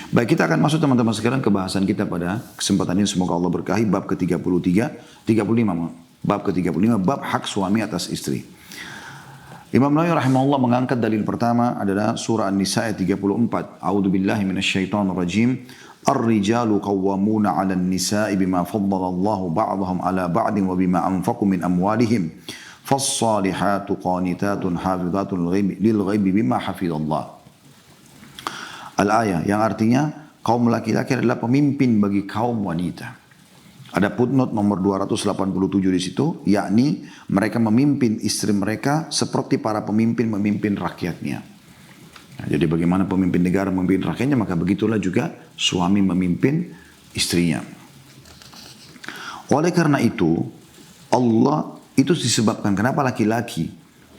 Baik, kita akan masuk teman-teman sekarang ke bahasan kita pada kesempatan ini. Semoga Allah berkahi bab ke-33, 35, bab ke-35, bab hak suami atas istri. Imam Nawawi rahimahullah mengangkat dalil pertama adalah surah An-Nisa ayat 34. A'udzu billahi minasyaitonir rajim. Ar-rijalu qawwamuna 'alan nisa'i bima faddala Allahu ba'dahum 'ala ba'din wa bima anfaqu min amwalihim. Fas-salihatu qanitatun hafizatun lil ghaibi bima hafizallah. Al-ayah yang artinya kaum laki-laki adalah pemimpin bagi kaum wanita. Ada footnote nomor 287 di situ, yakni mereka memimpin istri mereka seperti para pemimpin memimpin rakyatnya. Nah, jadi bagaimana pemimpin negara memimpin rakyatnya, maka begitulah juga suami memimpin istrinya. Oleh karena itu, Allah itu disebabkan kenapa laki-laki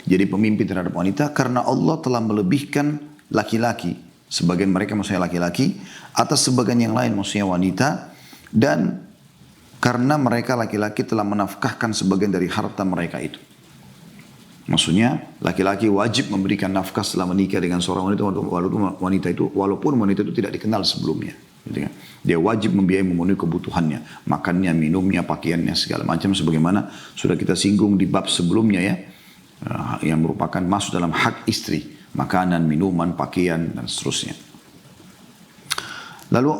jadi pemimpin terhadap wanita, karena Allah telah melebihkan laki-laki, sebagian mereka maksudnya laki-laki, atas sebagian yang lain maksudnya wanita, dan karena mereka laki-laki telah menafkahkan sebagian dari harta mereka itu. Maksudnya laki-laki wajib memberikan nafkah setelah menikah dengan seorang wanita, walaupun wanita itu tidak dikenal sebelumnya. Gitu kan? Dia wajib membiayai memenuhi kebutuhannya, makannya, minumnya, pakaiannya, segala macam sebagaimana sudah kita singgung di bab sebelumnya ya, yang merupakan masuk dalam hak istri, makanan, minuman, pakaian dan seterusnya. Lalu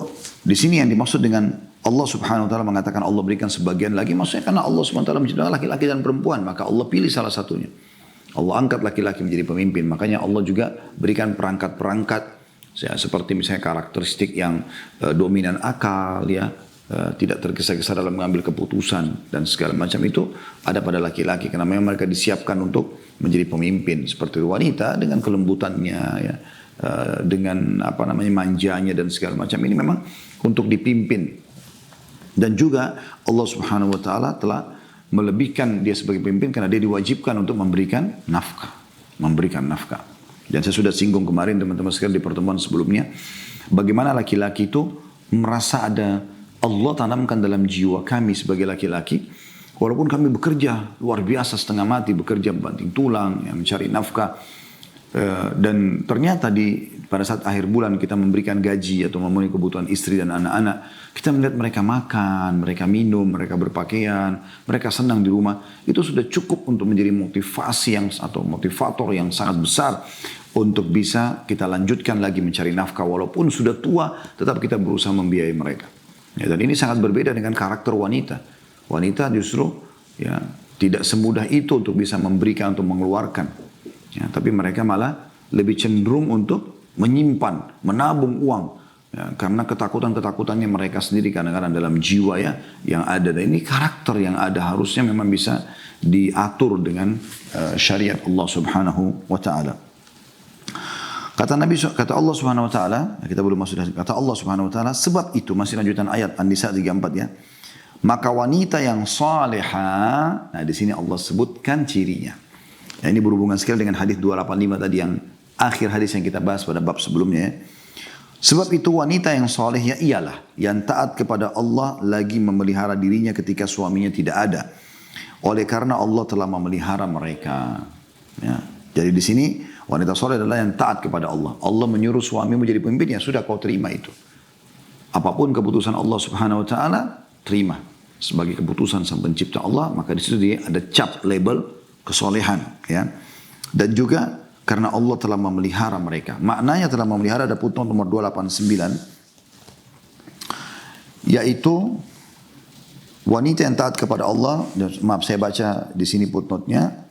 di sini yang dimaksud dengan Allah subhanahu wa ta'ala mengatakan Allah berikan sebagian lagi, maksudnya karena Allah subhanahu wa ta'ala menciptakan laki-laki dan perempuan, maka Allah pilih salah satunya. Allah angkat laki-laki menjadi pemimpin, makanya Allah juga berikan perangkat-perangkat ya, seperti misalnya karakteristik yang dominan akal, ya, tidak tergesa-gesa dalam mengambil keputusan dan segala macam itu ada pada laki-laki, karena memang mereka disiapkan untuk menjadi pemimpin. Seperti wanita dengan kelembutannya, ya, dengan manjanya dan segala macam, ini memang untuk dipimpin. Dan juga Allah subhanahu wa ta'ala telah melebihkan dia sebagai pemimpin karena dia diwajibkan untuk memberikan nafkah. Memberikan nafkah. Dan saya sudah singgung kemarin teman-teman sekalian di pertemuan sebelumnya, bagaimana laki-laki itu merasa ada Allah tanamkan dalam jiwa kami sebagai laki-laki, walaupun kami bekerja luar biasa setengah mati, bekerja banting tulang, ya, mencari nafkah, dan ternyata pada saat akhir bulan kita memberikan gaji atau memenuhi kebutuhan istri dan anak-anak, kita melihat mereka makan, mereka minum, mereka berpakaian, mereka senang di rumah, itu sudah cukup untuk menjadi motivasi atau motivator yang sangat besar untuk bisa kita lanjutkan lagi mencari nafkah, walaupun sudah tua tetap kita berusaha membiayai mereka. Ya, dan ini sangat berbeda dengan karakter wanita. Wanita justru ya tidak semudah itu untuk bisa memberikan atau mengeluarkan. Ya, tapi mereka malah lebih cenderung untuk menyimpan, menabung uang. Ya, karena ketakutan-ketakutannya mereka sendiri kadang-kadang dalam jiwa ya yang ada. Dan ini karakter yang ada harusnya memang bisa diatur dengan syariat Allah subhanahu wa ta'ala. Kata Allah subhanahu wa ta'ala, kita belum masuk dari kata Allah subhanahu wa ta'ala, sebab itu, masih lanjutan ayat An-Nisa 34 ya. Maka wanita yang salihah, nah di sini Allah sebutkan cirinya. Nah, ini berhubungan sekali dengan hadis 285 tadi yang akhir hadis yang kita bahas pada bab sebelumnya ya. Sebab itu wanita yang soleh ya ialah yang taat kepada Allah lagi memelihara dirinya ketika suaminya tidak ada. Oleh karena Allah telah memelihara mereka. Ya. Jadi di sini wanita soleh adalah yang taat kepada Allah. Allah menyuruh suamimu menjadi pemimpin, ya sudah kau terima itu. Apapun keputusan Allah subhanahu wa ta'ala, terima. Sebagai keputusan sang pencipta Allah, maka di situ dia ada cap label kesolehan, ya. Dan juga karena Allah telah memelihara mereka. Maknanya telah memelihara ada footnote nomor 289, yaitu wanita yang taat kepada Allah. Maaf, saya baca di sini footnote-nya.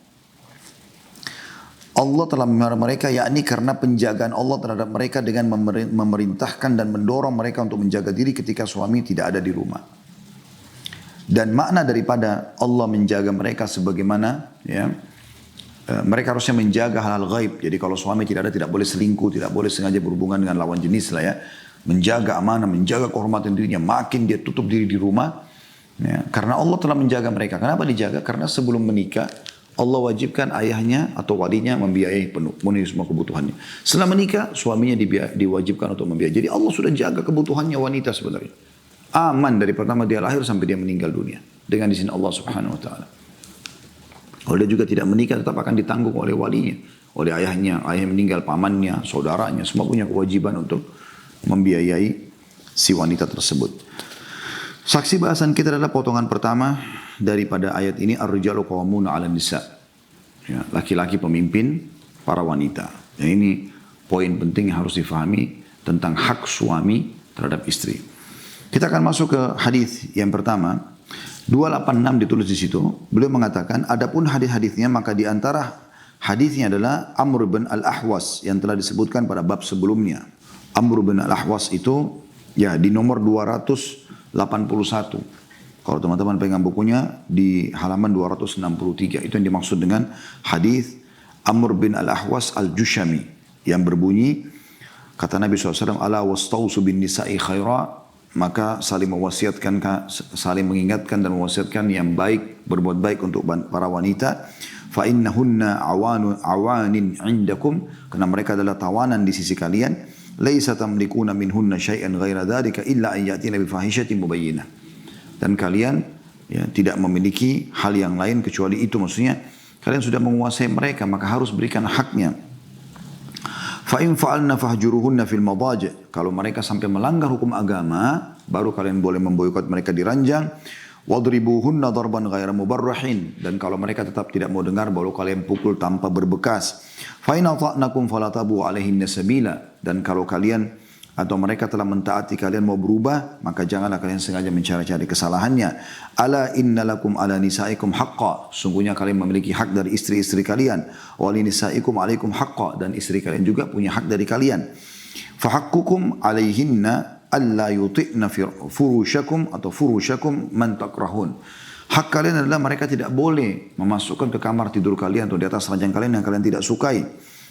Allah telah memelihara mereka, yakni karena penjagaan Allah terhadap mereka dengan memerintahkan dan mendorong mereka untuk menjaga diri ketika suami tidak ada di rumah. Dan makna daripada Allah menjaga mereka sebagaimana ya, mereka harusnya menjaga hal-hal gaib. Jadi kalau suami tidak ada, tidak boleh selingkuh, tidak boleh sengaja berhubungan dengan lawan jenis lah ya. Menjaga amanah, menjaga kehormatan dirinya, makin dia tutup diri di rumah. Ya, karena Allah telah menjaga mereka. Kenapa dijaga? Karena sebelum menikah Allah wajibkan ayahnya atau walinya membiayai penuh, memenuhi semua kebutuhannya. Setelah menikah suaminya diwajibkan untuk membiayai. Jadi Allah sudah jaga kebutuhannya wanita sebenarnya. Aman dari pertama dia lahir sampai dia meninggal dunia. Dengan izin Allah subhanahu wa ta'ala. Kalau dia juga tidak menikah tetap akan ditanggung oleh walinya. Oleh ayahnya, ayah meninggal, pamannya, saudaranya. Semua punya kewajiban untuk membiayai si wanita tersebut. Saksi bahasan kita adalah potongan pertama daripada ayat ini, ar-rijalu qawwamuna 'alan nisa. Ya, laki-laki pemimpin para wanita. Dan ini poin penting yang harus difahami tentang hak suami terhadap istri. Kita akan masuk ke hadis yang pertama. 286 ditulis di situ. Beliau mengatakan, adapun hadis-hadisnya maka di antara hadisnya adalah Amr bin Al-Ahwas yang telah disebutkan pada bab sebelumnya. Amr bin Al-Ahwas itu ya di nomor 281. Kalau teman-teman pegang bukunya di halaman 263. Itu yang dimaksud dengan hadis Amr bin Al-Ahwas Al-Jushami yang berbunyi, kata Nabi SAW, ala wastausu bin nisa'i khaira, maka saling mewasiatkan, saling mengingatkan dan mewasiatkan yang baik, berbuat baik untuk para wanita. Fa innahunna awanin indakum, karena mereka adalah tawanan di sisi kalian. Laisa tamlikuna minhunna syai'an ghaira dzalika illa an yatina bi fahishatin mubayyinah. Dan kalian ya, tidak memiliki hal yang lain kecuali itu, maksudnya kalian sudah menguasai mereka, maka harus berikan haknya. Fa'in fa'alna fahjuruhunna fil madaji'. Kalau mereka sampai melanggar hukum agama, baru kalian boleh memboikot mereka di ranjang. Wadribuhunna darban ghaira mubarrahin. Dan kalau mereka tetap tidak mau dengar, baru kalian pukul tanpa berbekas. Fa'in ata'nakum falatabu alaihinna sabila. Dan kalau kalian atau mereka telah mentaati kalian mau berubah, maka janganlah kalian sengaja mencari-cari kesalahannya. Ala innalakum ala nisaikum haqqa. Sungguhnya kalian memiliki hak dari istri-istri kalian. Wa li nisaikum alaikum haqqa. Dan istri kalian juga punya hak dari kalian. Fahaqqukum alaihinna alla yuti'na furushakum atau furushakum man takrahun. Hak kalian adalah mereka tidak boleh memasukkan ke kamar tidur kalian atau di atas ranjang kalian yang kalian tidak sukai.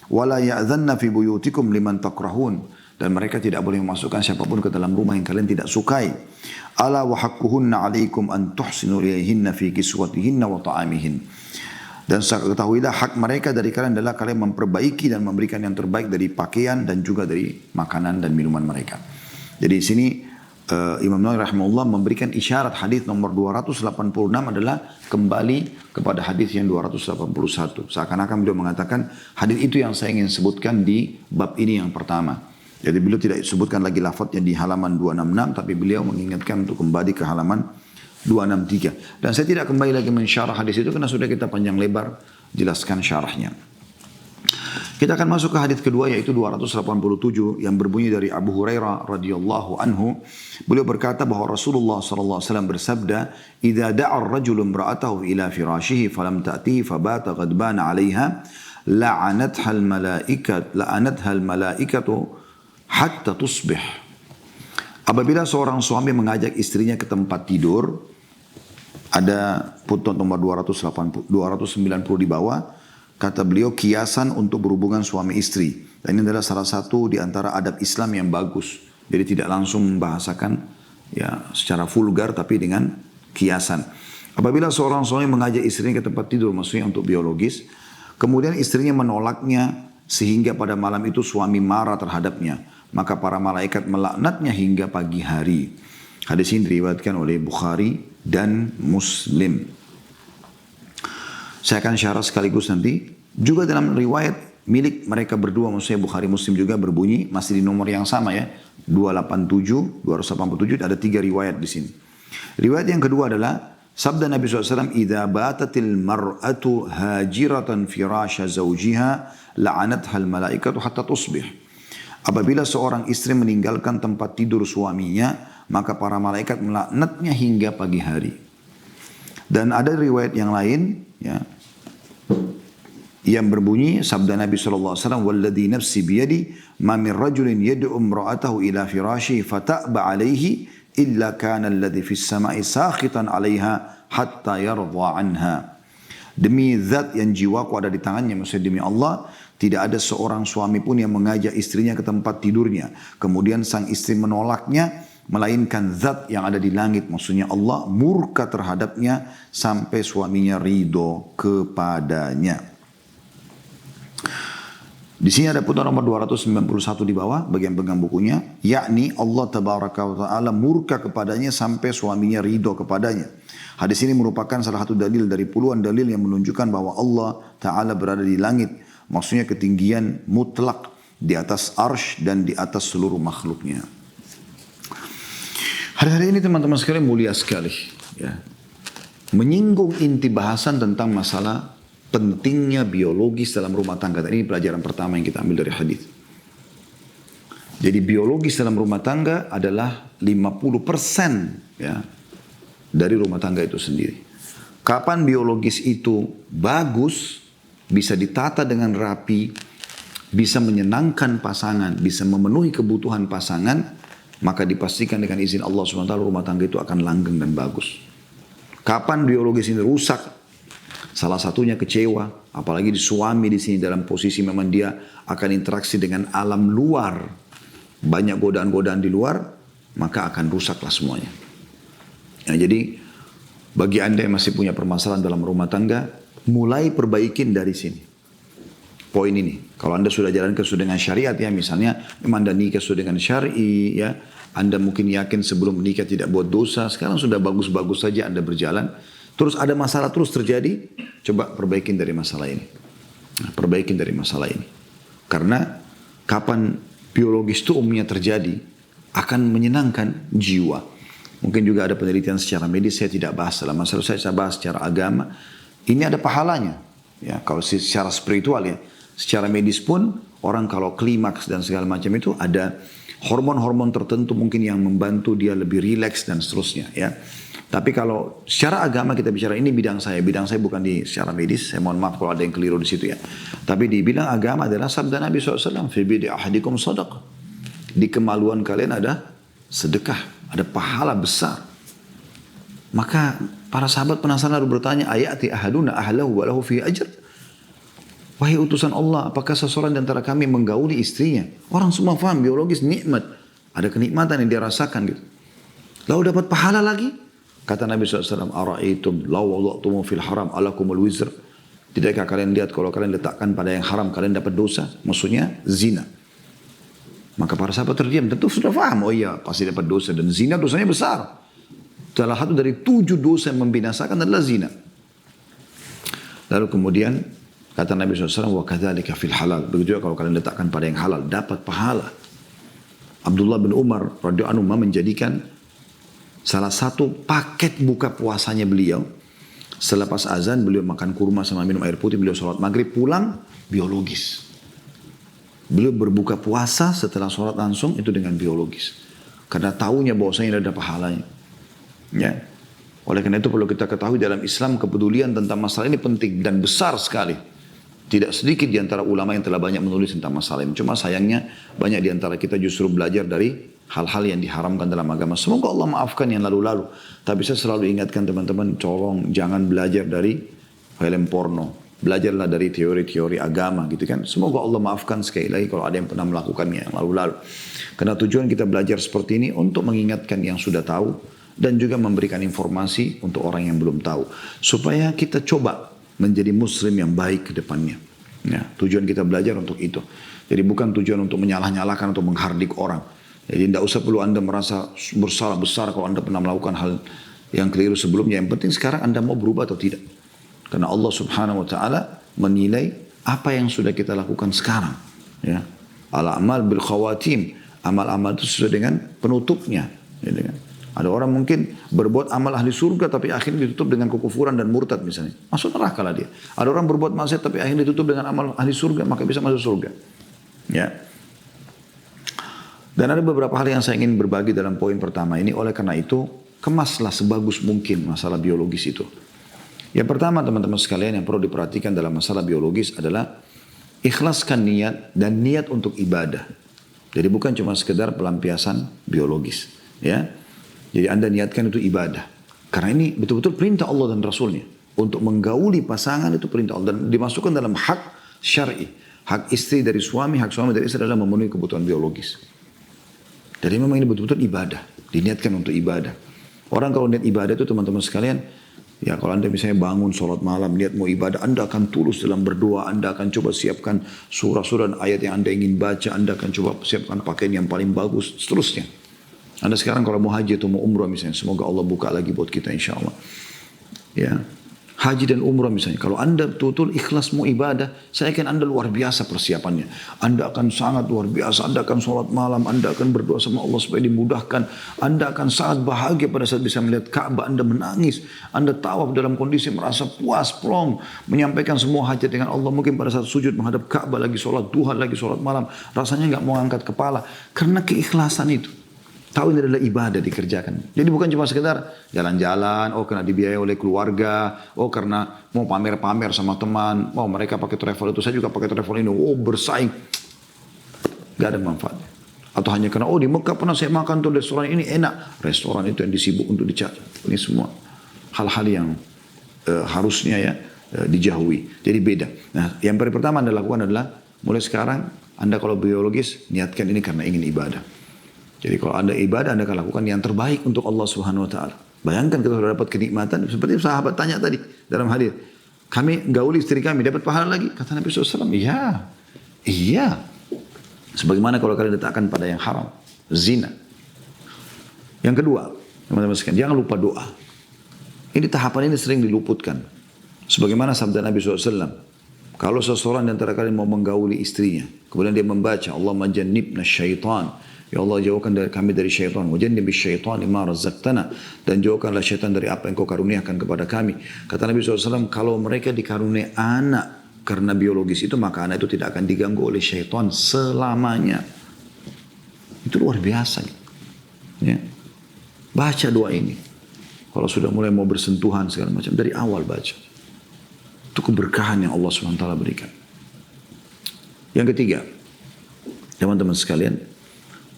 Wala ya'dhanna fi buyutikum liman takrahun. Dan mereka tidak boleh memasukkan siapapun ke dalam rumah yang kalian tidak sukai. Ala wa haqquhunna 'alaikum an tuhsinu ilayhinna fi kiswatihinna wa ta'amihin. Dan ketahuilah hak mereka dari kalian adalah kalian memperbaiki dan memberikan yang terbaik dari pakaian dan juga dari makanan dan minuman mereka. Jadi di sini Imam Nawawi rahimahullah memberikan isyarat hadis nomor 286 adalah kembali kepada hadis yang 281. Seakan-akan beliau mengatakan hadis itu yang saya ingin sebutkan di bab ini yang pertama. Jadi beliau tidak sebutkan lagi lafadznya di halaman 266, tapi beliau mengingatkan untuk kembali ke halaman 263. Dan saya tidak kembali lagi mensyarah hadis itu karena sudah kita panjang lebar jelaskan syarahnya. Kita akan masuk ke hadis kedua yaitu 287 yang berbunyi dari Abu Hurairah radhiyallahu anhu. Beliau berkata bahwa Rasulullah sallallahu alaihi wasallam bersabda, "Idza da'a ar-rajulu imra'atahu ila firashihi falam ta'tihi fabata ghadbana 'alayha, la'anatha al-mala'ikatu hatta tusbih." Apabila seorang suami mengajak istrinya ke tempat tidur, ada footnote nomor 290 di bawah, kata beliau kiasan untuk berhubungan suami istri. Dan ini adalah salah satu di antara adab Islam yang bagus. Jadi tidak langsung membahasakan ya secara vulgar tapi dengan kiasan. Apabila seorang suami mengajak istrinya ke tempat tidur, maksudnya untuk biologis, kemudian istrinya menolaknya sehingga pada malam itu suami marah terhadapnya, maka para malaikat melaknatnya hingga pagi hari. Hadis ini diriwayatkan oleh Bukhari dan Muslim. Saya akan syarah sekaligus nanti. Juga dalam riwayat milik mereka berdua, maksudnya Bukhari Muslim juga berbunyi, masih di nomor yang sama ya, 287, ada 3 riwayat di sini. Riwayat yang kedua adalah sabda Nabi SAW, "Idza batatil mar'atu hajiratan firasha zawjiha, la'anathal malaikatu hatta tusbih." Apabila seorang istri meninggalkan tempat tidur suaminya, maka para malaikat melaknatnya hingga pagi hari. Dan ada riwayat yang lain ya, yang berbunyi sabda Nabi SAW, "Walladhi nafsi biyadi, ma min rajulin yad'u imra'atahu ila firashi fata'ba alaihi illa kana alladhi fis sama'i sakhitan 'alaiha hatta yardha anha." Demi zat yang jiwaku ada di tangannya, maksudnya demi Allah, tidak ada seorang suami pun yang mengajak istrinya ke tempat tidurnya, kemudian sang istri menolaknya, melainkan zat yang ada di langit, maksudnya Allah, murka terhadapnya sampai suaminya ridho kepadanya. Di sini ada putnot nomor 291 di bawah, bagian pegang bukunya, yakni Allah tabaraka wa ta'ala murka kepadanya sampai suaminya ridho kepadanya. Hadis ini merupakan salah satu dalil dari puluhan dalil yang menunjukkan bahwa Allah Ta'ala berada di langit. Maksudnya ketinggian mutlak di atas arsh dan di atas seluruh makhluknya. Hari-hari ini teman-teman sekalian mulia sekali. Ya. Menyinggung inti bahasan tentang masalah pentingnya biologis dalam rumah tangga. Ini pelajaran pertama yang kita ambil dari hadis. Jadi biologis dalam rumah tangga adalah 50% ya, dari rumah tangga itu sendiri. Kapan biologis itu bagus, bisa ditata dengan rapi, bisa menyenangkan pasangan, bisa memenuhi kebutuhan pasangan, maka dipastikan dengan izin Allah SWT rumah tangga itu akan langgeng dan bagus. Kapan biologis ini rusak, salah satunya kecewa, apalagi di suami di sini dalam posisi memang dia akan interaksi dengan alam luar, banyak godaan-godaan di luar, maka akan rusaklah semuanya. Nah, jadi bagi Anda yang masih punya permasalahan dalam rumah tangga, mulai perbaikin dari sini. Poin ini, kalau Anda sudah jalankan sesuai dengan syariat ya, misalnya memang Anda nikah sesuai dengan syar'i ya, Anda mungkin yakin sebelum menikah tidak buat dosa, sekarang sudah bagus-bagus saja Anda berjalan, terus ada masalah terus terjadi, coba perbaikin dari masalah ini. Nah, perbaikin dari masalah ini. Karena kapan biologis itu umumnya terjadi, akan menyenangkan jiwa. Mungkin juga ada penelitian secara medis, saya tidak bahas dalam masalah, saya bahas secara agama. Ini ada pahalanya. Ya, kalau secara spiritual ya, secara medis pun orang kalau klimaks dan segala macam itu ada hormon-hormon tertentu mungkin yang membantu dia lebih rileks dan seterusnya ya. Tapi kalau secara agama kita bicara, ini bidang saya bukan di secara medis, saya mohon maaf kalau ada yang keliru di situ ya. Tapi di bidang agama adalah sabda Nabi SAW, fi bidi ahadikum sadaqah. Di kemaluan kalian ada sedekah, ada pahala besar. Maka para sahabat penasaran lalu bertanya, ayati ahaduna ahlahu wa lahu fi ajr. Wahai utusan Allah, apakah seseorang di antara kami menggauli istrinya? Orang semua faham biologis nikmat, ada kenikmatan yang dia rasakan gitu. Lalu dapat pahala lagi? Kata Nabi SAW, ara'aitum law wada'tumu fil haram alakumul wizr. Tidakkah kalian lihat kalau kalian letakkan pada yang haram kalian dapat dosa? Maksudnya zina. Maka para sahabat terdiam, tentu sudah faham, oh iya pasti dapat dosa, dan zina dosanya besar. Salah satu dari 7 dosa yang membinasakan adalah zina. Lalu kemudian kata Nabi SAW, wa kadzalika fil halal. Begitu juga kalau kalian letakkan pada yang halal, dapat pahala. Abdullah bin Umar radhiyallahu anhu menjadikan salah satu paket buka puasanya beliau, selepas azan beliau makan kurma sama minum air putih, beliau sholat maghrib, pulang biologis. Beliau berbuka puasa setelah sholat langsung itu dengan biologis. Karena tahunya bahwasanya ada pahalanya. Ya. Oleh karena itu perlu kita ketahui dalam Islam kepedulian tentang masalah ini penting dan besar sekali. Tidak sedikit di antara ulama yang telah banyak menulis tentang masalah ini. Cuma sayangnya banyak di antara kita justru belajar dari hal-hal yang diharamkan dalam agama. Semoga Allah maafkan yang lalu-lalu. Tapi saya selalu ingatkan teman-teman, tolong jangan belajar dari film porno. Belajarlah dari teori-teori agama gitu kan. Semoga Allah maafkan sekali lagi kalau ada yang pernah melakukannya yang lalu-lalu. Karena tujuan kita belajar seperti ini untuk mengingatkan yang sudah tahu dan juga memberikan informasi untuk orang yang belum tahu. Supaya kita coba menjadi muslim yang baik ke depannya. Ya, tujuan kita belajar untuk itu. Jadi bukan tujuan untuk menyalah-nyalahkan atau menghardik orang. Jadi tidak usah perlu Anda merasa bersalah besar kalau Anda pernah melakukan hal yang keliru sebelumnya. Yang penting sekarang Anda mau berubah atau tidak. Karena Allah Subhanahu wa taala menilai apa yang sudah kita lakukan sekarang. Ya. Al-amal bil khawatim. Amal-amal itu sesuai dengan penutupnya. Ya, dengan. Ada orang mungkin berbuat amal ahli surga tapi akhirnya ditutup dengan kekufuran dan murtad misalnya. Masuk neraka lah dia. Ada orang berbuat maksiat tapi akhirnya ditutup dengan amal ahli surga maka bisa masuk surga. Ya. Dan ada beberapa hal yang saya ingin berbagi dalam poin pertama ini. Oleh karena itu kemaslah sebagus mungkin masalah biologis itu. Yang pertama teman-teman sekalian yang perlu diperhatikan dalam masalah biologis adalah ikhlaskan niat dan niat untuk ibadah. Jadi bukan cuma sekedar pelampiasan biologis. Ya. Jadi Anda niatkan itu ibadah. Karena ini betul-betul perintah Allah dan Rasulnya. Untuk menggauli pasangan itu perintah Allah. Dan dimasukkan dalam hak syar'i. Hak istri dari suami, hak suami dari istri adalah memenuhi kebutuhan biologis. Jadi memang ini betul-betul ibadah. Diniatkan untuk ibadah. Orang kalau niat ibadah itu teman-teman sekalian. Ya kalau Anda misalnya bangun sholat malam, niat mau ibadah. Anda akan tulus dalam berdoa. Anda akan coba siapkan surah-surah dan ayat yang Anda ingin baca. Anda akan coba siapkan pakaian yang paling bagus. Seterusnya. Anda sekarang kalau mau haji atau mau umrah misalnya, semoga Allah buka lagi buat kita insya Allah. Ya, Haji dan umrah misalnya. Kalau Anda betul-betul ikhlas mau ibadah, saya yakin Anda luar biasa persiapannya. Anda akan sangat luar biasa. Anda akan sholat malam. Anda akan berdoa sama Allah supaya dimudahkan. Anda akan sangat bahagia pada saat bisa melihat Ka'bah. Anda menangis. Anda tawaf dalam kondisi merasa puas, plong. Menyampaikan semua hajat dengan Allah. Mungkin pada saat sujud menghadap Ka'bah, lagi sholat duha, lagi sholat malam. Rasanya nggak mau angkat kepala. Karena keikhlasan itu. Tahu ini adalah ibadah dikerjakan. Jadi bukan cuma sekedar jalan-jalan, oh karena dibiayai oleh keluarga, oh karena mau pamer-pamer sama teman, oh mereka pakai travel itu, saya juga pakai travel ini, oh bersaing. Gak ada manfaatnya. Atau hanya karena, oh di Mekah pernah saya makan tuh restoran ini enak. Restoran itu yang disibuk untuk dicari. Ini semua hal-hal yang harusnya ya dijauhi. Jadi beda. Nah yang pertama Anda lakukan adalah, mulai sekarang Anda kalau biologis, niatkan ini karena ingin ibadah. Jadi kalau Anda ibadah, Anda akan lakukan yang terbaik untuk Allah Subhanahu Wa Taala. Bayangkan kita sudah dapat kenikmatan, seperti sahabat tanya tadi dalam hadis, kami gauli istri kami dapat pahala lagi. Kata Nabi SAW, iya. Sebagaimana kalau kalian letakkan pada yang haram, zina. Yang kedua, teman-teman sekalian, jangan lupa doa. Ini tahapan ini sering diluputkan. Sebagaimana sabda Nabi SAW, kalau seseorang di antara kalian mau menggauli istrinya, kemudian dia membaca, Allahumma jannibna syaitan, ya Allah jauhkan kami dari syaitan. Wajannibis syaitan lima razaqtana. Dan jauhkanlah syaitan dari apa yang kau karuniakan kepada kami. Kata Nabi SAW, kalau mereka dikaruniai anak karena biologis itu, maka anak itu tidak akan diganggu oleh syaitan selamanya. Itu luar biasa. Ya. Baca doa ini. Kalau sudah mulai mau bersentuhan segala macam, dari awal baca. Itu keberkahan yang Allah SWT berikan. Yang ketiga, teman-teman sekalian,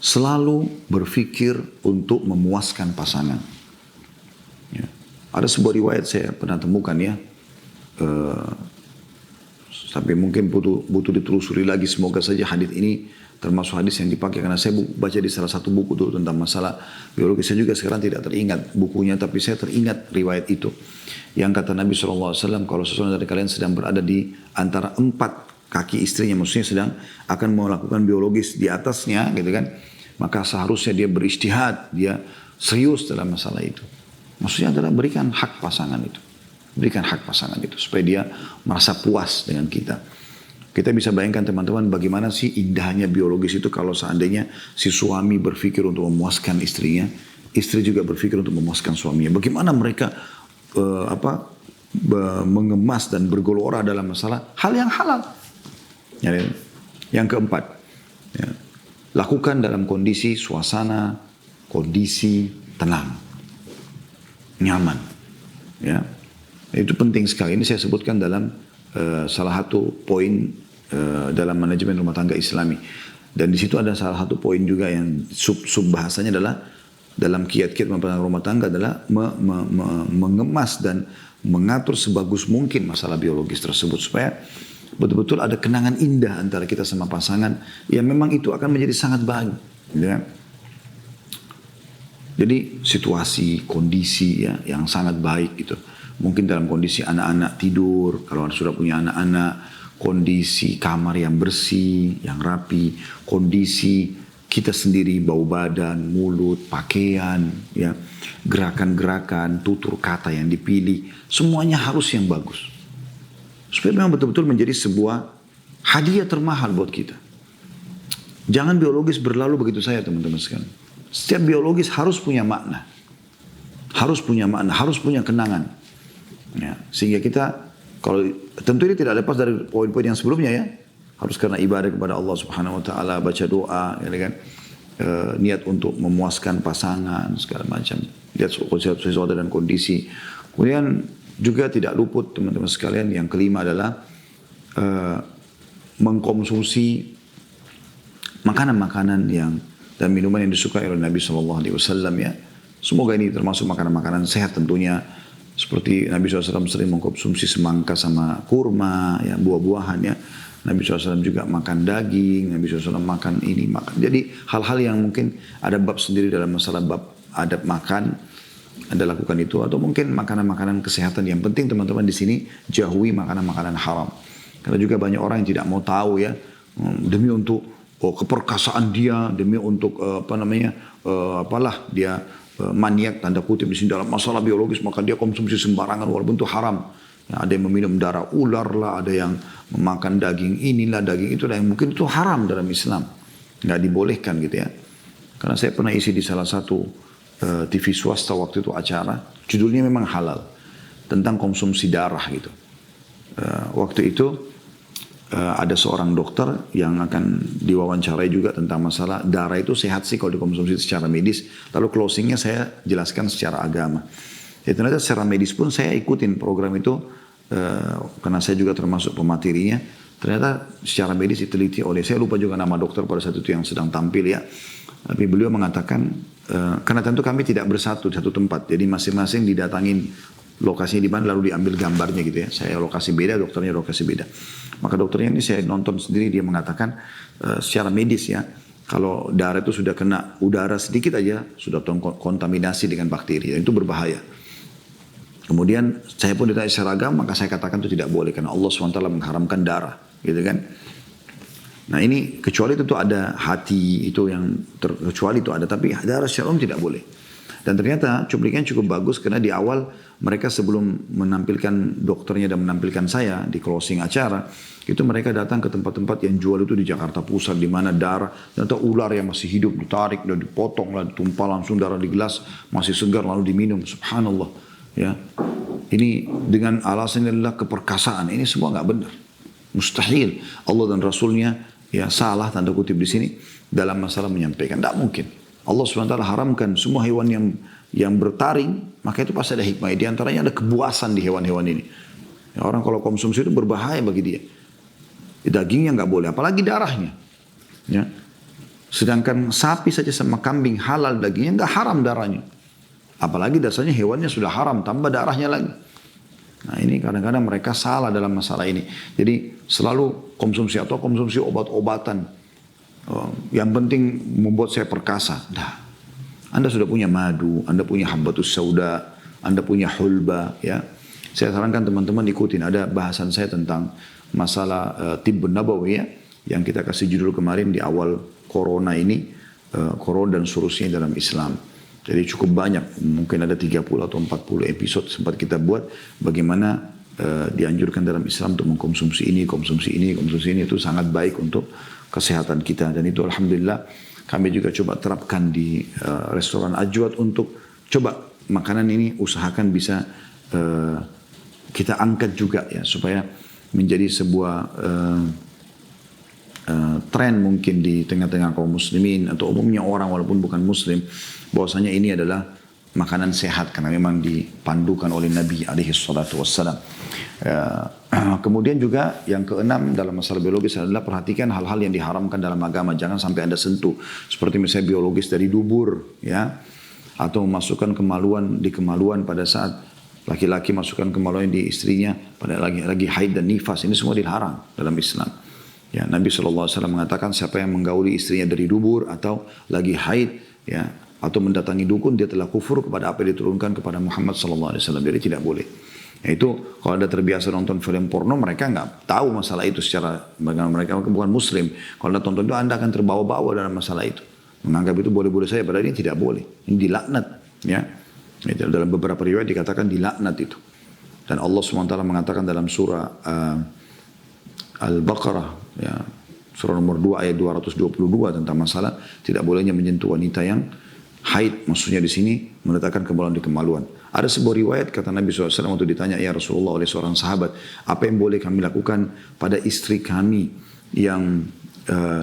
selalu berpikir untuk memuaskan pasangan. Ya. Ada sebuah riwayat saya pernah temukan ya, tapi mungkin butuh ditelusuri lagi. Semoga saja hadis ini termasuk hadis yang dipakai, karena saya baca di salah satu buku dulu tentang masalah biologi. Saya juga sekarang tidak teringat bukunya, tapi saya teringat riwayat itu. Yang kata Nabi SAW, kalau seseorang dari kalian sedang berada di antara 4 kaki istrinya, maksudnya sedang akan melakukan biologis di atasnya gitu kan, maka seharusnya dia berijtihad, dia serius dalam masalah itu. Maksudnya adalah berikan hak pasangan itu. Berikan hak pasangan itu supaya dia merasa puas dengan kita. Kita bisa bayangkan teman-teman bagaimana sih indahnya biologis itu kalau seandainya si suami berpikir untuk memuaskan istrinya, istri juga berpikir untuk memuaskan suaminya. Bagaimana mereka mengemas dan bergelora dalam masalah hal yang halal. Yang keempat, ya, lakukan dalam kondisi suasana, kondisi tenang, nyaman. Ya, itu penting sekali. Ini saya sebutkan dalam salah satu poin dalam manajemen rumah tangga Islami. Dan di situ ada salah satu poin juga yang sub bahasanya adalah dalam kiat-kiat rumah tangga adalah mengemas dan mengatur sebagus mungkin masalah biologis tersebut supaya betul-betul ada kenangan indah antara kita sama pasangan yang memang itu akan menjadi sangat baik. Ya. Jadi situasi, kondisi ya, yang sangat baik gitu. Mungkin dalam kondisi anak-anak tidur, kalau sudah punya anak-anak, kondisi kamar yang bersih, yang rapi, kondisi kita sendiri bau badan, mulut, pakaian, ya, gerakan-gerakan, tutur kata yang dipilih, semuanya harus yang bagus. Supaya memang betul-betul menjadi sebuah hadiah termahal buat kita. Jangan biologis berlalu begitu saja teman-teman sekalian. Setiap biologis harus punya makna. Harus punya makna, harus punya kenangan. Ya, sehingga kita, kalau tentu ini tidak lepas dari poin-poin yang sebelumnya ya. Harus karena ibadah kepada Allah Subhanahu Wa Taala, baca doa, ya kan? Niat untuk memuaskan pasangan, segala macam. Lihat sesuatu dan kondisi. Kemudian juga tidak luput teman-teman sekalian, yang kelima adalah mengkonsumsi makanan-makanan yang dan minuman yang disukai oleh Nabi SAW ya. Semoga ini termasuk makanan-makanan sehat tentunya. Seperti Nabi SAW sering mengkonsumsi semangka sama kurma, ya, buah-buahan ya. Nabi SAW juga makan daging, Nabi SAW makan ini, makan. Jadi hal-hal yang mungkin ada bab sendiri dalam masalah bab adab makan, Anda lakukan itu. Atau mungkin makanan-makanan kesehatan. Yang penting teman-teman di sini jauhi makanan-makanan haram. Karena juga banyak orang yang tidak mau tahu ya, demi untuk keperkasaan dia, demi untuk dia maniak tanda kutip di sini dalam masalah biologis, maka dia konsumsi sembarangan walaupun itu haram. Ya, ada yang meminum darah ular lah, ada yang memakan daging inilah, daging itulah, yang mungkin itu haram dalam Islam. Nggak dibolehkan gitu ya. Karena saya pernah isi di salah satu TV swasta waktu itu acara, judulnya memang halal, tentang konsumsi darah gitu. Waktu itu ada seorang dokter yang akan diwawancarai juga tentang masalah darah itu sehat sih kalau dikonsumsi secara medis. Lalu closingnya saya jelaskan secara agama. Ya, ternyata secara medis pun saya ikutin program itu karena saya juga termasuk pematerinya. Ternyata secara medis diteliti oleh, saya lupa juga nama dokter pada saat itu yang sedang tampil ya. Tapi beliau mengatakan, karena tentu kami tidak bersatu di satu tempat. Jadi masing-masing didatangin lokasinya di mana lalu diambil gambarnya gitu ya. Saya lokasi beda, dokternya lokasi beda. Maka dokternya ini saya nonton sendiri, dia mengatakan secara medis ya, kalau darah itu sudah kena udara sedikit aja sudah kontaminasi dengan bakteri, dan itu berbahaya. Kemudian saya pun ditanya secara agama, maka saya katakan itu tidak boleh karena Allah SWT mengharamkan darah, gitu kan. Nah ini kecuali itu ada hati itu yang kecuali itu ada, tapi darah secara umum tidak boleh. Dan ternyata cuplikannya cukup bagus karena di awal mereka sebelum menampilkan dokternya dan menampilkan saya di closing acara, itu mereka datang ke tempat-tempat yang jual itu di Jakarta Pusat, di mana darah, ternyata ular yang masih hidup ditarik dan dipotong lah, ditumpah langsung darah di gelas masih segar lalu diminum. Subhanallah ya. Ini dengan alasan adalah keperkasaan, ini semua nggak benar. Mustahil Allah dan Rasulnya ya salah tanda kutip di sini dalam masalah menyampaikan. Tidak mungkin. Allah SWT haramkan semua hewan yang bertaring, maka itu pasti ada hikmah. Di antaranya ada kebuasan di hewan-hewan ini. Ya, orang kalau konsumsi itu berbahaya bagi dia. Dagingnya nggak boleh, apalagi darahnya. Ya. Sedangkan sapi saja sama kambing halal dagingnya, nggak haram darahnya. Apalagi dasarnya hewannya sudah haram, tambah darahnya lagi. Nah ini kadang-kadang mereka salah dalam masalah ini. Jadi selalu konsumsi atau konsumsi obat-obatan. Yang penting membuat saya perkasa. Nah, Anda sudah punya madu, Anda punya habbatus sauda, Anda punya hulba. Ya. Saya sarankan teman-teman ikutin. Ada bahasan saya tentang masalah tibbun nabawi ya, yang kita kasih judul kemarin di awal corona ini. Corona dan solusinya dalam Islam. Jadi cukup banyak, mungkin ada 30 atau 40 episode sempat kita buat bagaimana dianjurkan dalam Islam untuk mengkonsumsi ini, konsumsi ini, konsumsi ini, itu sangat baik untuk kesehatan kita. Dan itu alhamdulillah kami juga coba terapkan di restoran Ajwad untuk coba makanan ini usahakan bisa kita angkat juga ya, supaya menjadi sebuah tren mungkin di tengah-tengah kaum muslimin atau umumnya orang walaupun bukan muslim, bahwasanya ini adalah makanan sehat karena memang dipandukan oleh Nabi alaihi salatu wassalam. Kemudian juga yang keenam dalam masalah biologis adalah perhatikan hal-hal yang diharamkan dalam agama, jangan sampai Anda sentuh, seperti misalnya biologis dari dubur ya, atau memasukkan kemaluan di kemaluan pada saat laki-laki masukkan kemaluan di istrinya pada lagi haid dan nifas, ini semua dilarang dalam Islam. Ya, Nabi SAW mengatakan siapa yang menggauli istrinya dari dubur atau lagi haid ya, atau mendatangi dukun, dia telah kufur kepada apa yang diturunkan kepada Muhammad SAW. Jadi tidak boleh. Ya, itu kalau Anda terbiasa nonton film porno, mereka nggak tahu masalah itu secara, bagaimana mereka bukan muslim. Kalau Anda tonton itu, Anda akan terbawa-bawa dalam masalah itu. Menganggap itu boleh-boleh saja, padahal ini tidak boleh. Ini dilaknat. Ya. Itu dalam beberapa riwayat dikatakan dilaknat itu. Dan Allah SWT mengatakan dalam surah Al-Baqarah, ya, surah nomor 2 ayat 222 tentang masalah tidak bolehnya menyentuh wanita yang haid. Maksudnya di sini meletakkan kemaluan di kemaluan. Ada sebuah riwayat kata Nabi SAW waktu ditanya ya Rasulullah oleh seorang sahabat, apa yang boleh kami lakukan pada istri kami yang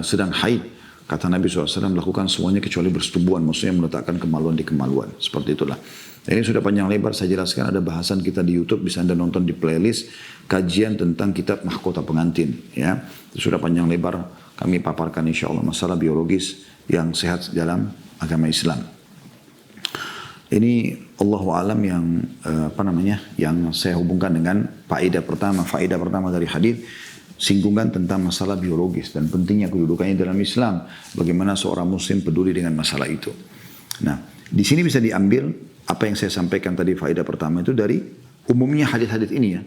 sedang haid? Kata Nabi SAW, lakukan semuanya kecuali bersetubuhan. Maksudnya meletakkan kemaluan di kemaluan. Seperti itulah. Dan ini sudah panjang lebar saya jelaskan. Ada bahasan kita di YouTube, bisa Anda nonton di playlist kajian tentang kitab mahkota pengantin. Ya, itu sudah panjang lebar kami paparkan insya Allah masalah biologis yang sehat dalam agama Islam. Ini Allahu alam yang yang saya hubungkan dengan faedah pertama dari hadis, singgungan tentang masalah biologis dan pentingnya kedudukannya dalam Islam. Bagaimana seorang muslim peduli dengan masalah itu. Nah, di sini bisa diambil apa yang saya sampaikan tadi, faedah pertama itu dari umumnya hadis-hadis ini ya.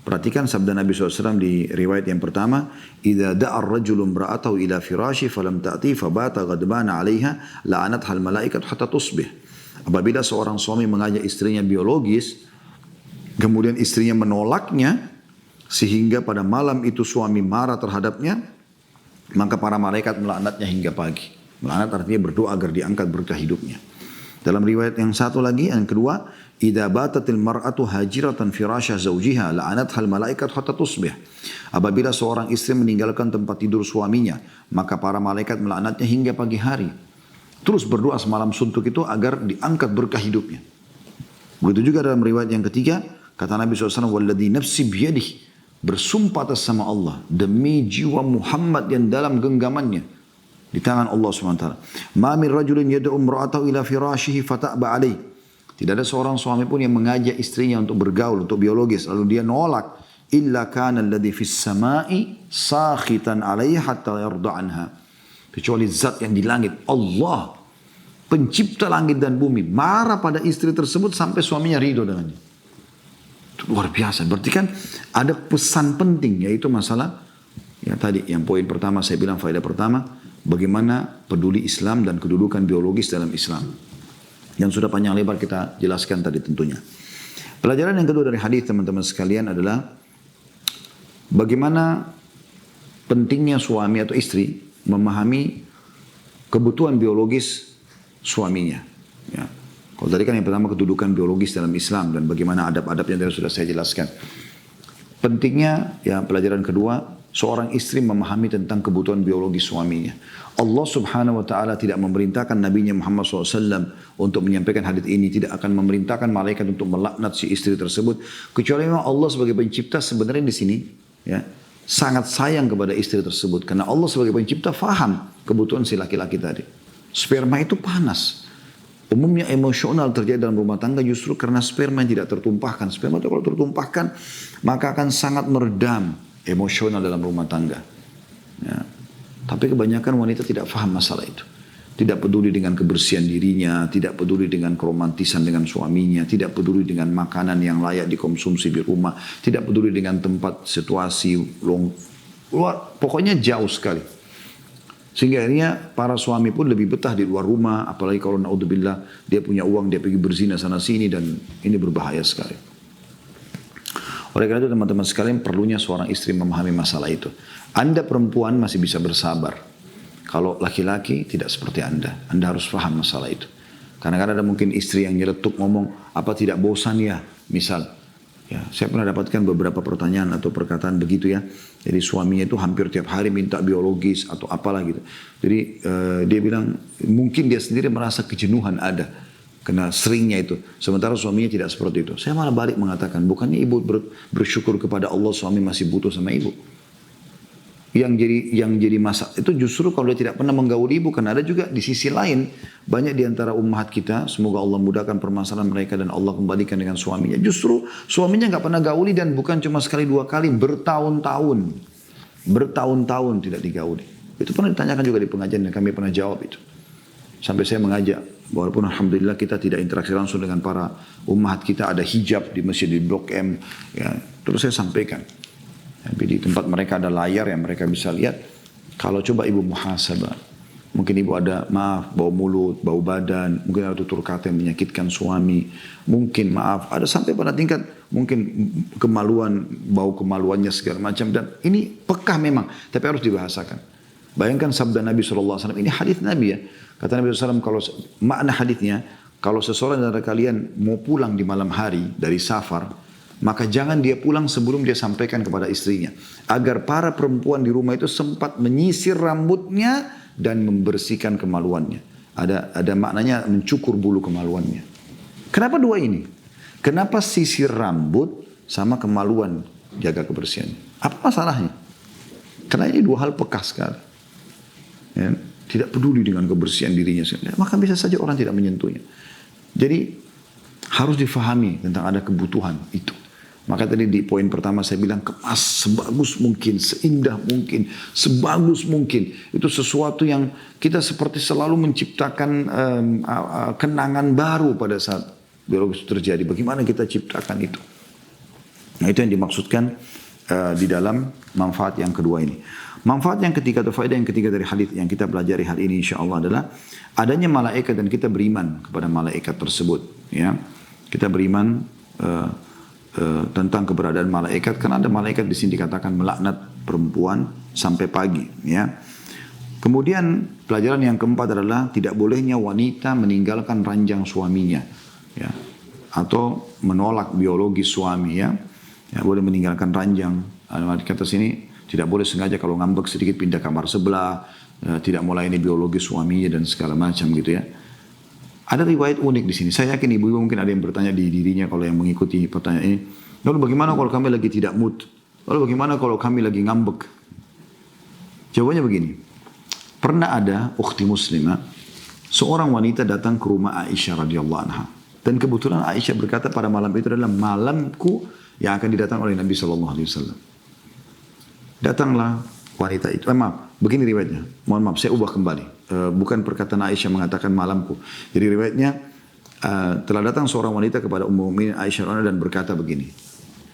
Perhatikan sabda Nabi SAW di riwayat yang pertama, "Idza da'a ar-rajulu imra'atahu ila firashi falam ta'ti fabata ghadbana 'alaiha la'anatha al-malaikatu hatta tusbih." Apabila seorang suami mengajak istrinya biologis kemudian istrinya menolaknya, sehingga pada malam itu suami marah terhadapnya, maka para malaikat melaknatnya hingga pagi. Melaknat artinya berdoa agar diangkat berkah hidupnya. Dalam riwayat yang satu lagi, yang kedua, idza batatil mar'atu hajiratan firasha zawjiha la'anathal malaikat hatta tusbih. Apabila seorang istri meninggalkan tempat tidur suaminya, maka para malaikat melaknatnya hingga pagi hari. Terus berdoa semalam suntuk itu agar diangkat berkah hidupnya. Begitu juga dalam riwayat yang ketiga, kata Nabi SAW, walladhi nafsi biyadih, bersumpah atas sama Allah, demi jiwa Muhammad yang dalam genggamannya, di tangan Allah SWT. Ma min rajulin yad'u imra'atahu ila firashihi fata'ba alaih. Tidak ada seorang suami pun yang mengajak istrinya untuk bergaul, untuk biologis, lalu dia nolak. Illa kana alladhi fis sama'i sakhitan alaiha hatta yarda anha. Kecuali zat yang di langit, Allah, pencipta langit dan bumi, marah pada istri tersebut sampai suaminya ridho dengannya. Itu luar biasa. Berarti kan ada pesan penting, yaitu masalah, ya tadi yang poin pertama saya bilang, faedah pertama, bagaimana peduli Islam dan kedudukan biologis dalam Islam. Yang sudah panjang lebar kita jelaskan tadi tentunya. Pelajaran yang kedua dari hadis teman-teman sekalian adalah bagaimana pentingnya suami atau istri memahami kebutuhan biologis suaminya. Ya. Kalau tadi kan yang pertama kedudukan biologis dalam Islam dan bagaimana adab-adabnya tadi sudah saya jelaskan. Pentingnya ya pelajaran kedua, seorang istri memahami tentang kebutuhan biologis suaminya. Allah Subhanahu wa taala tidak memerintahkan Nabi Muhammad SAW untuk menyampaikan hadis ini, tidak akan memerintahkan malaikat untuk melaknat si istri tersebut, kecuali memang Allah sebagai pencipta sebenarnya di sini ya sangat sayang kepada istri tersebut, karena Allah sebagai pencipta faham kebutuhan si laki-laki tadi. Sperma itu panas. Umumnya emosional terjadi dalam rumah tangga justru karena sperma yang tidak tertumpahkan. Sperma itu kalau tertumpahkan maka akan sangat meredam emosional dalam rumah tangga. Ya. Tapi kebanyakan wanita tidak faham masalah itu. Tidak peduli dengan kebersihan dirinya, tidak peduli dengan keromantisan dengan suaminya, tidak peduli dengan makanan yang layak dikonsumsi di rumah, tidak peduli dengan tempat situasi, pokoknya jauh sekali. Sehingga akhirnya para suami pun lebih betah di luar rumah, apalagi kalau naudzubillah dia punya uang, dia pergi berzina sana sini, dan ini berbahaya sekali. Oleh karena itu teman-teman sekalian, perlunya seorang istri memahami masalah itu. Anda perempuan masih bisa bersabar. Kalau laki-laki tidak seperti Anda harus paham masalah itu. Karena kan ada mungkin istri yang nyeletuk ngomong, apa tidak bosan ya, misal. Ya, saya pernah dapatkan beberapa pertanyaan atau perkataan begitu ya. Jadi suaminya itu hampir tiap hari minta biologis atau apalah gitu. Jadi dia bilang mungkin dia sendiri merasa kejenuhan ada. Karena seringnya itu. Sementara suaminya tidak seperti itu. Saya malah balik mengatakan, bukannya ibu bersyukur kepada Allah suami masih butuh sama ibu. Yang jadi masalah itu justru kalau dia tidak pernah menggauli ibu. Karena ada juga di sisi lain banyak di antara ummahat kita, semoga Allah mudahkan permasalahan mereka dan Allah kembalikan dengan suaminya. Justru suaminya nggak pernah gauli, dan bukan cuma sekali dua kali, bertahun-tahun tidak digauli. Itu pernah ditanyakan juga di pengajian dan kami pernah jawab itu. Sampai saya mengajak, walaupun alhamdulillah kita tidak interaksi langsung dengan para ummahat kita, ada hijab di masjid di Blok M, ya, terus saya sampaikan. Tapi di tempat mereka ada layar yang mereka bisa lihat. Kalau coba ibu muhasabah, mungkin ibu ada maaf, bau mulut, bau badan, mungkin ada tutur kata yang menyakitkan suami, mungkin maaf, ada sampai pada tingkat mungkin kemaluan, bau kemaluannya segala macam, dan ini pekah memang, tapi harus dibahasakan. Bayangkan sabda Nabi SAW, ini hadis Nabi ya, kata Nabi SAW, kalau makna hadisnya, kalau seseorang dari kalian mau pulang di malam hari dari safar, maka jangan dia pulang sebelum dia sampaikan kepada istrinya, agar para perempuan di rumah itu sempat menyisir rambutnya dan membersihkan kemaluannya. Ada maknanya mencukur bulu kemaluannya. Kenapa dua ini? Kenapa sisir rambut sama kemaluan jaga kebersihan? Apa masalahnya? Karena ini dua hal peka sekali. Ya, tidak peduli dengan kebersihan dirinya, maka bisa saja orang tidak menyentuhnya. Jadi harus difahami tentang ada kebutuhan itu. Maka tadi di poin pertama saya bilang, kemas sebagus mungkin, seindah mungkin, sebagus mungkin. Itu sesuatu yang kita seperti selalu menciptakan kenangan baru pada saat biologis itu terjadi. Bagaimana kita ciptakan itu? Nah itu yang dimaksudkan di dalam manfaat yang kedua ini. Manfaat yang ketiga atau faedah yang ketiga dari hadis yang kita pelajari hari ini insya Allah adalah adanya malaikat dan kita beriman kepada malaikat tersebut. Ya, kita beriman tentang keberadaan malaikat, karena ada malaikat di sini dikatakan melaknat perempuan sampai pagi, ya. Kemudian pelajaran yang keempat adalah tidak bolehnya wanita meninggalkan ranjang suaminya, ya, atau menolak biologi suami, ya. Ya, boleh meninggalkan ranjang. Kata sini tidak boleh sengaja kalau ngambek sedikit pindah kamar sebelah, tidak melayani biologi suaminya dan segala macam gitu, ya. Ada riwayat unik di sini. Saya yakin ibu-ibu mungkin ada yang bertanya di dirinya kalau yang mengikuti pertanyaan ini. Lalu bagaimana kalau kami lagi tidak mood? Lalu bagaimana kalau kami lagi ngambek? Jawabannya begini. Pernah ada ukhti muslimah, seorang wanita datang ke rumah Aisyah radhiyallahu anha. Dan kebetulan Aisyah berkata pada malam itu adalah malamku yang akan didatang oleh Nabi SAW. Datanglah wanita itu. Maaf, begini riwayatnya. Mohon maaf, saya ubah kembali. Bukan perkataan Aisyah mengatakan malamku. Jadi riwayatnya telah datang seorang wanita kepada Ummul Mukminin Aisyah dan berkata begini.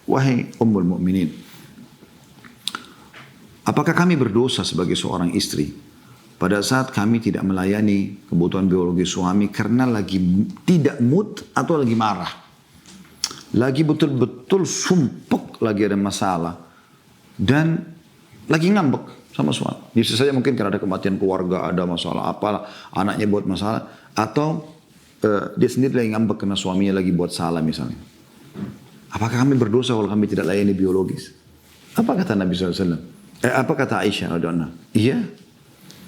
Wahai Ummul Mukminin, apakah kami berdosa sebagai seorang istri pada saat kami tidak melayani kebutuhan biologi suami karena lagi tidak mood atau lagi marah? Lagi betul-betul sumpek, lagi ada masalah dan lagi ngambek sama suami. Bisa saja mungkin karena ada kematian keluarga, ada masalah apa, anaknya buat masalah, atau dia sendiri lagi ngambek karena suaminya lagi buat salah misalnya. Apakah kami berdosa kalau kami tidak layani biologis? Apa kata Nabi SAW? Apa kata Aisyah radhiyallahu anha? Iya.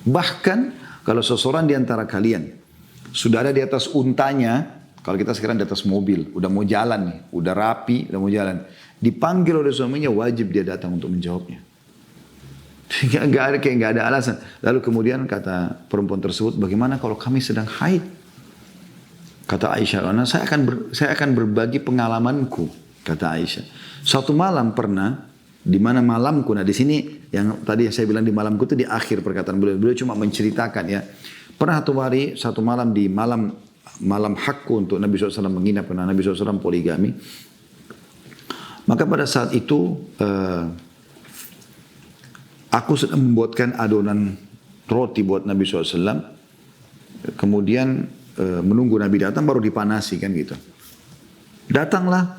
Bahkan kalau seseorang di antara kalian sudah ada di atas untanya, kalau kita sekarang di atas mobil, udah mau jalan nih, udah rapi, udah mau jalan, dipanggil oleh suaminya, wajib dia datang untuk menjawabnya. Gak ada alasan. Lalu kemudian kata perempuan tersebut, bagaimana kalau kami sedang haid? Kata Aisyah, saya akan berbagi pengalamanku. Kata Aisyah, suatu malam pernah, di mana malamku, nah di sini yang tadi saya bilang di malamku itu di akhir perkataan beliau. Beliau cuma menceritakan, ya. Pernah satu malam di malam hakku untuk Nabi SAW menginap karena Nabi SAW poligami. Maka pada saat itu aku sedang membuatkan adonan roti buat Nabi SAW. Kemudian menunggu Nabi datang baru dipanasi kan gitu. Datanglah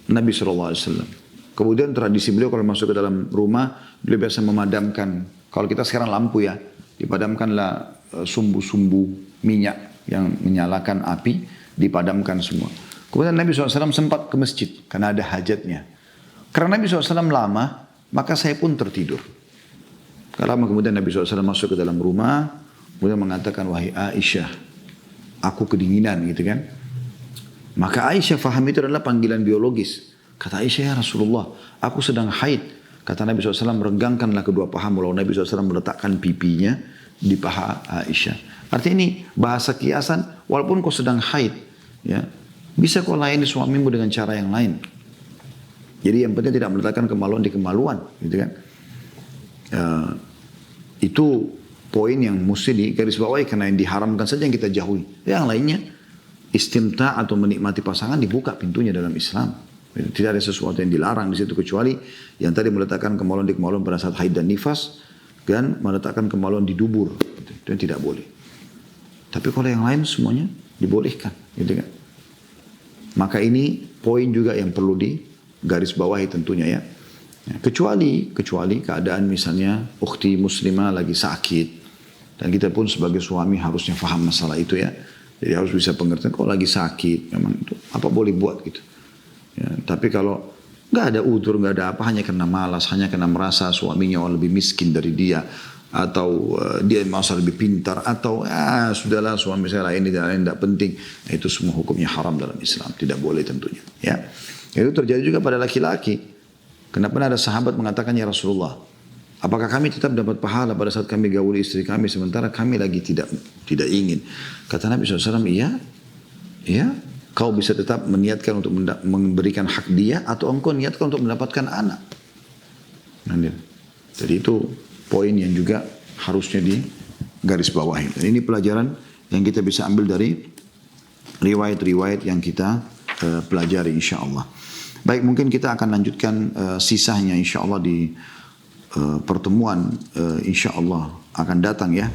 Nabi SAW. Kemudian tradisi beliau kalau masuk ke dalam rumah, beliau biasa memadamkan. Kalau kita sekarang lampu ya, dipadamkanlah sumbu-sumbu minyak yang menyalakan api, dipadamkan semua. Kemudian Nabi SAW sempat ke masjid karena ada hajatnya. Karena Nabi SAW lama, maka saya pun tertidur. Lama kemudian Nabi SAW masuk ke dalam rumah, kemudian mengatakan, wahai Aisyah, aku kedinginan gitu kan. Maka Aisyah faham itu adalah panggilan biologis. Kata Aisyah, ya Rasulullah, aku sedang haid. Kata Nabi SAW, merenggangkanlah kedua pahamu. Lalu Nabi SAW meletakkan pipinya di paha Aisyah. Artinya ini bahasa kiasan, walaupun kau sedang haid, ya, bisa kau layani suamimu dengan cara yang lain. Jadi yang penting tidak meletakkan kemaluan di kemaluan, gitu kan. Itu poin yang mesti digarisbawahi, karena yang diharamkan saja yang kita jauhi. Yang lainnya, istimta atau menikmati pasangan dibuka pintunya dalam Islam. Tidak ada sesuatu yang dilarang di situ kecuali yang tadi meletakkan kemaluan di kemaluan pada saat haid dan nifas, dan meletakkan kemaluan di dubur, itu yang tidak boleh. Tapi kalau yang lain semuanya dibolehkan, gitu kan. Maka ini poin juga yang perlu digarisbawahi tentunya ya. Kecuali keadaan misalnya ukhti muslimah lagi sakit, dan kita pun sebagai suami harusnya faham masalah itu ya. Jadi harus bisa pengertian, kalau lagi sakit memang itu apa boleh buat gitu. Ya, tapi kalau nggak ada udzur, nggak ada apa, hanya karena malas, hanya karena merasa suaminya lebih miskin dari dia, atau dia merasa lebih pintar, atau sudahlah suami saya lain tidak penting, itu semua hukumnya haram dalam Islam, tidak boleh tentunya. Ya, itu terjadi juga pada laki-laki. Kenapa ada sahabat mengatakan, ya Rasulullah, apakah kami tetap dapat pahala pada saat kami gauli istri kami sementara kami lagi tidak ingin? Kata Nabi SAW, iya. Kau bisa tetap meniatkan untuk memberikan hak dia, atau engkau niatkan untuk mendapatkan anak. Jadi itu poin yang juga harusnya digarisbawahi. Dan ini pelajaran yang kita bisa ambil dari riwayat-riwayat yang kita pelajari insyaAllah. Baik, mungkin kita akan lanjutkan sisanya insyaAllah di pertemuan insyaAllah akan datang ya.